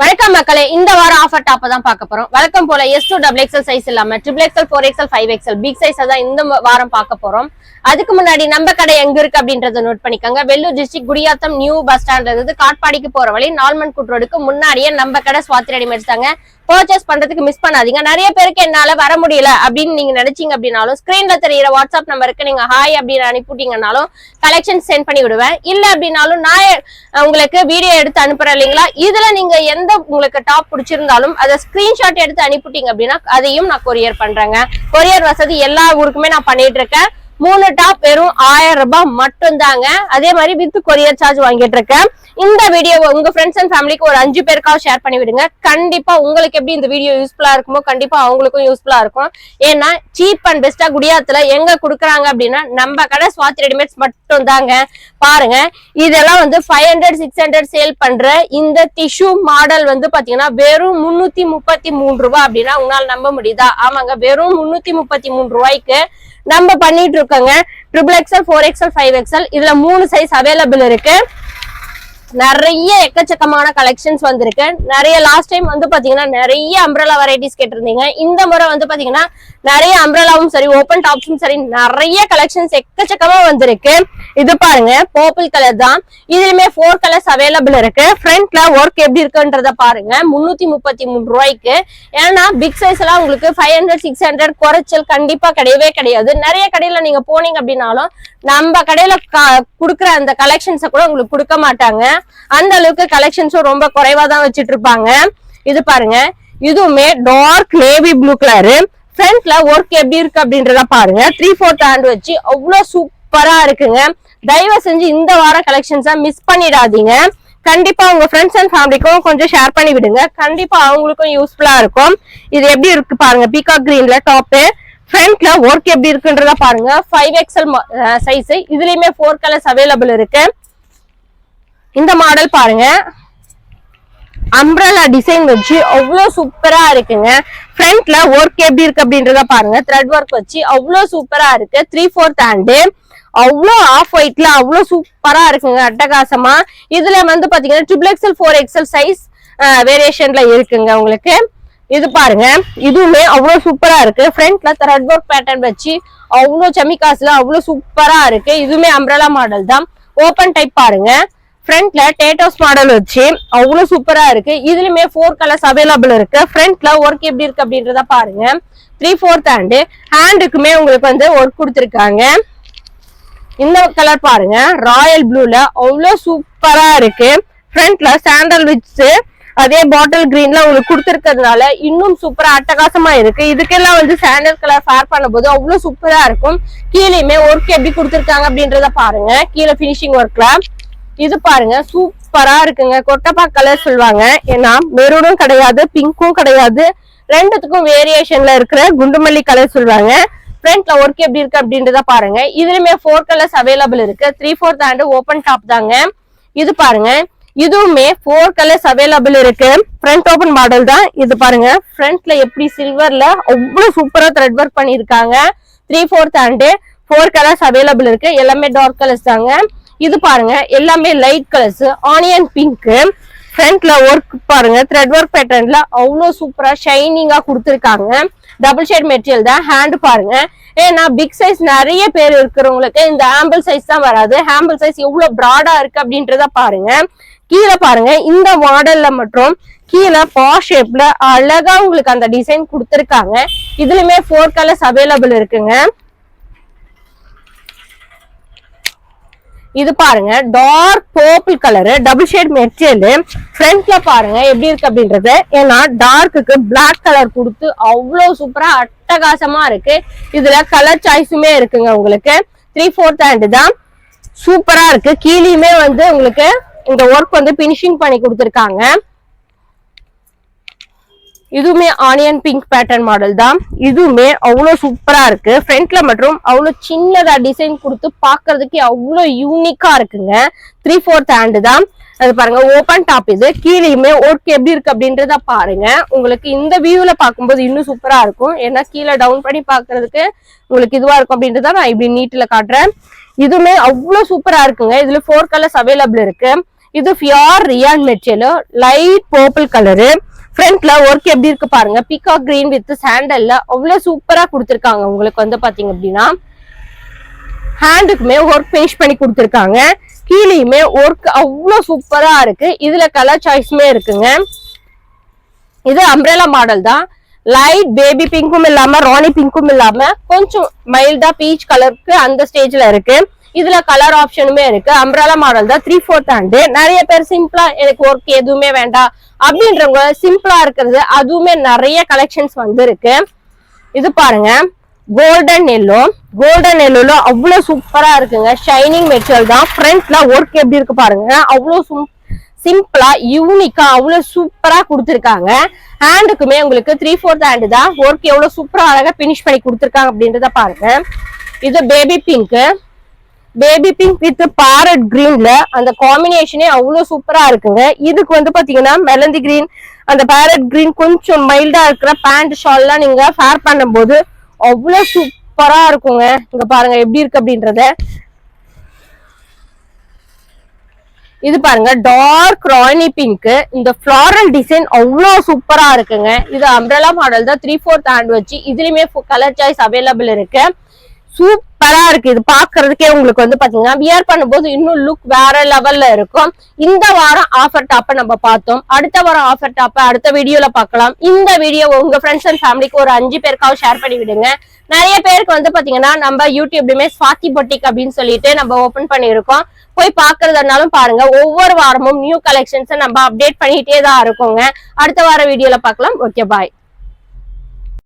வணக்கம் மக்களே, இந்த வாரம் ஆஃபர் டாப் தான் பார்க்க போறோம். வழக்கம் போல S2 XXL சைஸ் இல்லாம XXL 4XL 5XL big size தான் இந்த வாரம் பார்க்க போறோம். அதுக்கு முன்னாடி நம்ம கடை எங்க இருக்கு அப்படின்றத நோட் பண்ணிக்கோங்க. Vellore district Gudiyatham new bus ஸ்டாண்ட்ல இருந்து காட்பாடிக்கு போற வழி நால்மன் குட் ரோடுக்கு முன்னாடியே நம்ம கடை ஸ்வாதி ரெடிமேட்ஸ் தாங்க. பர்ச்சேஸ் பண்றதுக்கு மிஸ் பண்ணாதீங்க. நிறைய பேருக்கு என்னால வர முடியல அப்படின்னு நீங்க நினைச்சீங்க அப்படின்னாலும் ஸ்கிரீன்ல தெரியுற வாட்ஸ்அப் நம்பருக்கு நீங்க ஹாய் அப்படின்னு அனுப்பிட்டீங்கன்னாலும் கலெக்ஷன் சென்ட் பண்ணி விடுவேன். இல்ல அப்படின்னாலும் நான் உங்களுக்கு வீடியோ எடுத்து அனுப்புறேன் இல்லைங்களா, இதுல நீங்க எந்த உங்களுக்கு டாப் பிடிச்சிருந்தாலும் அதை ஸ்கிரீன்ஷாட் எடுத்து அனுப்பிட்டீங்க அப்படின்னா அதையும் நான் கொரியர் பண்றேங்க. கொரியர் வசதி எல்லா ஊருக்குமே நான் பண்ணிட்டு இருக்கேன். 3 டாப் வெறும் 1000 ரூபாய் மட்டும் தாங்க. அதே மாதிரி வித் கொரியர் சார்ஜ் வாங்கிட்டு இருக்கேன். இந்த வீடியோ உங்க ஃப்ரெண்ட்ஸ் அண்ட் ஃபேமிலிக்கு ஒரு 5 பேருக்காக ஷேர் பண்ணி விடுங்க. கண்டிப்பா உங்களுக்கு எப்படி இந்த வீடியோ யூஸ்ஃபுல்லா இருக்குமோ கண்டிப்பா அவங்களுக்கும் யூஸ்ஃபுல்லா இருக்கும். ஏன்னா சீப் அண்ட் பெஸ்டா குடியாத்துல எங்க குடுக்குறாங்க அப்படின்னா நம்ம கடை ஸ்வாதி ரெடிமேட்ஸ் மட்டும் தாங்க. பாருங்க, இதெல்லாம் 500-600 சேல் பண்ற இந்த டிஷ்யூ மாடல் பாத்தீங்கன்னா வெறும் 333 ரூபாய் அப்படின்னா உங்களால நம்ப முடியுதா? ஆமாங்க, வெறும் 333 ரூபாய்க்கு நம்ம பண்ணிட்டு இருக்கோங்க. XXL 4XL 5XL இதுல 3 சைஸ் அவைலபிள் இருக்கு. நிறைய எக்கச்சக்கமான கலெக்ஷன்ஸ் வந்திருக்கு. நிறைய லாஸ்ட் டைம் பாத்தீங்கன்னா நிறைய அம்ப்ரெல்லா வெரைட்டிஸ் கேட்டிருந்தீங்க. இந்த முறை பாத்தீங்கன்னா நிறைய அம்ப்ரெல்லாவும் சரி ஓபன் டாப்ஸும் சரி நிறைய கலெக்ஷன்ஸ் எக்கச்சக்கமா வந்திருக்கு. இது பாருங்க, பர்பிள் கலர் தான். இதுலயுமே 4 கலர்ஸ் அவைலபிள் இருக்கு. ஃப்ரண்ட்ல ஒர்க் எப்படி இருக்குன்றத பாருங்க. 333 ரூபாய்க்கு. ஏன்னா பிக் சைஸ் எல்லாம் உங்களுக்கு 500-600 குறைச்சல் கண்டிப்பா கிடையவே கிடையாது. நிறைய கடையில நீங்க போனீங்க அப்படின்னாலும் நம்ம கடையில குடுக்குற அந்த கலெக்ஷன்ஸை கூட உங்களுக்கு கொடுக்க மாட்டாங்க. அந்த அளவுக்கு கலெக்ஷன்ஸும் ரொம்ப குறைவா தான் வச்சிட்டு இருப்பாங்க. இது பாருங்க, இதுவுமே டார்க் நேவி ப்ளூ கலரு. ஃப்ரண்ட்ல ஒர்க் எப்படி இருக்கு அப்படின்றத பாருங்க. 3/4 ஹேண்ட் வச்சு அவ்வளவு சூப்பரா இருக்குங்க. தயவு செஞ்சு இந்த வார கலெக்ஷன்ஸை மிஸ் பண்ணிடாதீங்க. கண்டிப்பா உங்க ஃப்ரெண்ட்ஸ் அண்ட் ஃபேமிலிக்கும் கொஞ்சம் ஷேர் பண்ணி விடுங்க. கண்டிப்பா அவங்களுக்கும் யூஸ்ஃபுல்லா இருக்கும். இது எப்படி இருக்கு பாருங்க, பீகாக் கிரீன்ல டாப்பு. ஃப்ரண்ட்ல ஒர்க் எப்படி இருக்குன்றத பாருங்க. 5XL size. இதுலயுமே 4 கலர்ஸ் அவைலபிள் இருக்கு. இந்த மாடல் பாருங்க, அம்ப்ரெல்லா டிசைன் வச்சு அவ்வளவு சூப்பரா இருக்குங்க. ஃப்ரண்ட்ல ஒர்க் எப்படி இருக்கு அப்படின்றத பாருங்க. த்ரெட் ஒர்க் வச்சு அவ்வளவு சூப்பரா இருக்கு. 3/4 ஹேண்டு. அவ்வளவு ஆஃப் ஒயிட்ல அவ்வளவு சூப்பரா இருக்குங்க, அட்டகாசமா. இதுல பாத்தீங்கன்னா XXL 4XL சைஸ் வேரியேஷன்ல இருக்குங்க உங்களுக்கு. இது பாருங்க, இதுவுமே அவ்வளவு சூப்பரா இருக்கு. ஃப்ரண்ட்ல த்ரெட் ஒர்க் பேட்டர்ன் வச்சு அவ்வளவு செமிகாஸ்ல அவ்வளவு சூப்பரா இருக்கு. இதுவுமே அம்ப்ரெல்லா மாடல் தான். ஓபன் டைப் பாருங்க. ஃப்ரண்ட்ல டேட்டோஸ் மாடல் வச்சு அவ்வளவு சூப்பரா இருக்கு. இதுலயுமே 4 கலர்ஸ் அவைலபிள் இருக்கு. ஃப்ரண்ட்ல ஒர்க் எப்படி இருக்கு அப்படின்றத பாருங்க. 3/4 ஹேண்டு. ஹேண்டுக்குமே உங்களுக்கு ஒர்க் கொடுத்துருக்காங்க. இந்த கலர் பாருங்க, ராயல் ப்ளூல அவ்வளவு சூப்பரா இருக்கு. ஃப்ரண்ட்ல சாண்டல் விட்ஸ் அதே பாட்டில் கிரீன்ல உங்களுக்கு கொடுத்துருக்கிறதுனால இன்னும் சூப்பரா அட்டகாசமா இருக்கு. இதுக்கெல்லாம் சாண்டல் கலர் ஃபேர் பண்ணும்போது அவ்வளவு சூப்பரா இருக்கும். கீழேயுமே ஒர்க் எப்படி கொடுத்துருக்காங்க அப்படின்றத பாருங்க. கீழே பினிஷிங் ஒர்க்ல இது பாருங்க, சூப்பரா இருக்குங்க. கொட்டப்பா கலர் சொல்லுவாங்க. ஏன்னா மெரூனும் கிடையாது, பிங்க்கும் கிடையாது, ரெண்டுத்துக்கும் வேரியேஷன்ல இருக்கிற குண்டுமல்லி கலர் சொல்லுவாங்க. ஃப்ரண்ட்ல ஒர்க் எப்படி இருக்கு அப்படின்றத பாருங்க. இதுலயுமே 4 கலர்ஸ் அவைலபிள் இருக்கு. 3/4 ஹேண்ட் ஓபன் டாப் தாங்க. இது பாருங்க, இதுவுமே 4 கலர்ஸ் அவைலபிள் இருக்கு. ஃப்ரண்ட் ஓபன் மாடல் தான். இது பாருங்க, ஃப்ரண்ட்ல எப்படி சில்வர்ல அவ்வளவு சூப்பரா த்ரெட் ஒர்க் பண்ணிருக்காங்க. 3/4 ஹேண்ட். 4 கலர்ஸ் அவைலபிள் இருக்கு. எல்லாமே டார்க் கலர்ஸ் தாங்க. இது பாருங்க, எல்லாமே லைட் கலர்ஸ். Onion pink. ஃப்ரண்ட்ல ஒர்க் பாருங்க, த்ரெட் ஒர்க் பேட்டர்ன்ல அவ்வளவு சூப்பரா ஷைனிங்கா கொடுத்துருக்காங்க. டபுள் ஷேட் மெட்டீரியல் தான். ஹேண்ட் பாருங்க, ஏன்னா பிக் சைஸ் நிறைய பேர் இருக்கிறவங்களுக்கு இந்த ஆம்பிள் சைஸ் தான் வராது. ஆம்பிள் சைஸ் எவ்வளவு பிராடா இருக்கு அப்படின்றத பாருங்க. கீழே பாருங்க, இந்த மாடல்ல மட்டும் கீழே பா ஷேப்ல அழகா உங்களுக்கு அந்த டிசைன் கொடுத்துருக்காங்க. இதுலயுமே 4 கலர்ஸ் அவைலபிள் இருக்குங்க. இது பாருங்க, dark purple colour, double shade material. ஃப்ரண்ட்ல பாருங்க எப்படி இருக்கு அப்படின்றது. ஏன்னா டார்க்குக்கு பிளாக் கலர் கொடுத்து அவ்வளவு சூப்பரா அட்டகாசமா இருக்கு. இதுல கலர் சாய்ஸுமே இருக்குங்க உங்களுக்கு. 3/4 ஹேண்ட் தான். சூப்பரா இருக்கு. கீழேயுமே உங்களுக்கு இந்த ஒர்க் பினிஷிங் பண்ணி கொடுத்துருக்காங்க. இதுவுமே ஆனியன் பிங்க் பேட்டர்ன் மாடல் தான். இதுவுமே அவ்வளவு சூப்பரா இருக்கு. ஃப்ரண்ட்ல மற்றும் அவ்வளவு சின்னதா டிசைன் கொடுத்து பாக்குறதுக்கு அவ்வளவு யூனிக்கா இருக்குங்க. 3/4 ஹேண்ட் தான். அது பாருங்க, ஓபன் டாப். இது கீழேயுமே ஒர்க் எப்படி இருக்கு அப்படின்றத பாருங்க. உங்களுக்கு இந்த வியூல பாக்கும்போது இன்னும் சூப்பரா இருக்கும். ஏன்னா கீழே டவுன் பண்ணி பாக்குறதுக்கு உங்களுக்கு இதுவா இருக்கும் அப்படின்றத நான் இப்படி நீட்ல காட்டுறேன். இதுவுமே அவ்வளவு சூப்பரா இருக்குங்க. இதுல 4 கலர்ஸ் அவைலபிள் இருக்கு. இது pure rayon material, light purple colour. ஃப்ரண்ட்ல ஒர்க் எப்படி இருக்கு பாருங்க, பீகாக் கிரீன் வித் சாண்டல்ல அவ்வளவு சூப்பரா கொடுத்திருக்காங்க. உங்களுக்கு வந்து பாத்தீங்க அப்படின்னா ஹேண்டுக்குமே ஒர்க் பினிஷ் பண்ணி கொடுத்திருக்காங்க. கீழேயுமே ஒர்க் அவ்வளவு சூப்பரா இருக்கு. இதுல கலர் சாய்ஸுமே இருக்குங்க. இது அம்ப்ரெலா மாடல் தான். லைட் பேபி பிங்க்கும் இல்லாம ராணி பிங்க்கும் இல்லாம கொஞ்சம் மைல்டா பீச் கலருக்கு அந்த ஸ்டேஜ்ல இருக்கு. இதுல கலர் ஆப்ஷனுமே இருக்கு. அம்ப்ரெலா மாடல் தான், 3/4 ஹேண்டு. நிறைய பேர் சிம்பிளா எனக்கு ஒர்க் எதுவுமே வேண்டாம் அப்படின்றவங்க சிம்பிளா இருக்கிறது அதுவுமே நிறைய கலெக்ஷன்ஸ் வந்து இருக்கு. இது பாருங்க கோல்டன் எல்லோ, கோல்டன் எல்லோல அவ்வளவு சூப்பரா இருக்குங்க. ஷைனிங் மெட்டீரியல் தான். ஃப்ரண்ட்ல ஒர்க் எப்படி இருக்கு பாருங்க, அவ்வளவு சிம்பிளா யூனிக்கா அவ்வளவு சூப்பரா கொடுத்திருக்காங்க. ஹேண்டுக்குமே உங்களுக்கு 3/4 ஹேண்டு தான். ஒர்க் எவ்வளவு சூப்பரா அழகா பினிஷ் பண்ணி கொடுத்திருக்காங்க அப்படின்றத பாருங்க. இது baby pink, baby pink with parrot கிரீன்ல அந்த காம்பினேஷனே அவ்வளவு சூப்பரா இருக்குங்க. இதுக்கு வந்து பாத்தீங்கன்னா மெலந்தி கிரீன், அந்த பேரட் கிரீன் கொஞ்சம் மைல்டா இருக்கிற பேண்ட் ஷால் எல்லாம் நீங்க ஃபேர் பண்ணும் போது அவ்வளவு சூப்பரா இருக்குங்க. இங்க பாருங்க எப்படி இருக்கு அப்படின்றத. இது பாருங்க டார்க் ராணி பிங்க், இந்த ஃபிளாரல் டிசைன் அவ்வளவு சூப்பரா இருக்குங்க. இது அம்ப்ரெலா மாடல் தான், 3/4 ஹேண்ட் வச்சு. இதுலயுமே கலர் சாய்ஸ் அவைலபிள் இருக்கு. சூப்பரா இருக்கு. இது பாக்குறதுக்கே உங்களுக்கு வந்து பாத்தீங்கன்னா வியர் பண்ணும்போது இன்னும் லுக் வேற லெவல்ல இருக்கும். இந்த வாரம் ஆஃபர் டாப்ப நம்ம பார்த்தோம். அடுத்த வாரம் ஆஃபர் டாப்ப அடுத்த வீடியோல பார்க்கலாம். இந்த வீடியோ உங்க ஃப்ரெண்ட்ஸ் அண்ட் ஃபேமிலிக்கு ஒரு 5 பேருக்காவது ஷேர் பண்ணி விடுங்க. நிறைய பேருக்கு வந்து பாத்தீங்கன்னா நம்ம யூடியூப்லயுமே ஸ்வாதி பொட்டிக் அப்படின்னு சொல்லிட்டு நம்ம ஓபன் பண்ணிருக்கோம். போய் பாக்குறதுனாலும் பாருங்க. ஒவ்வொரு வாரமும் நியூ கலெக்ஷன்ஸ் நம்ம அப்டேட் பண்ணிட்டே தான் இருக்கோங்க. அடுத்த வார வீடியோல பார்க்கலாம். ஓகே, பாய்.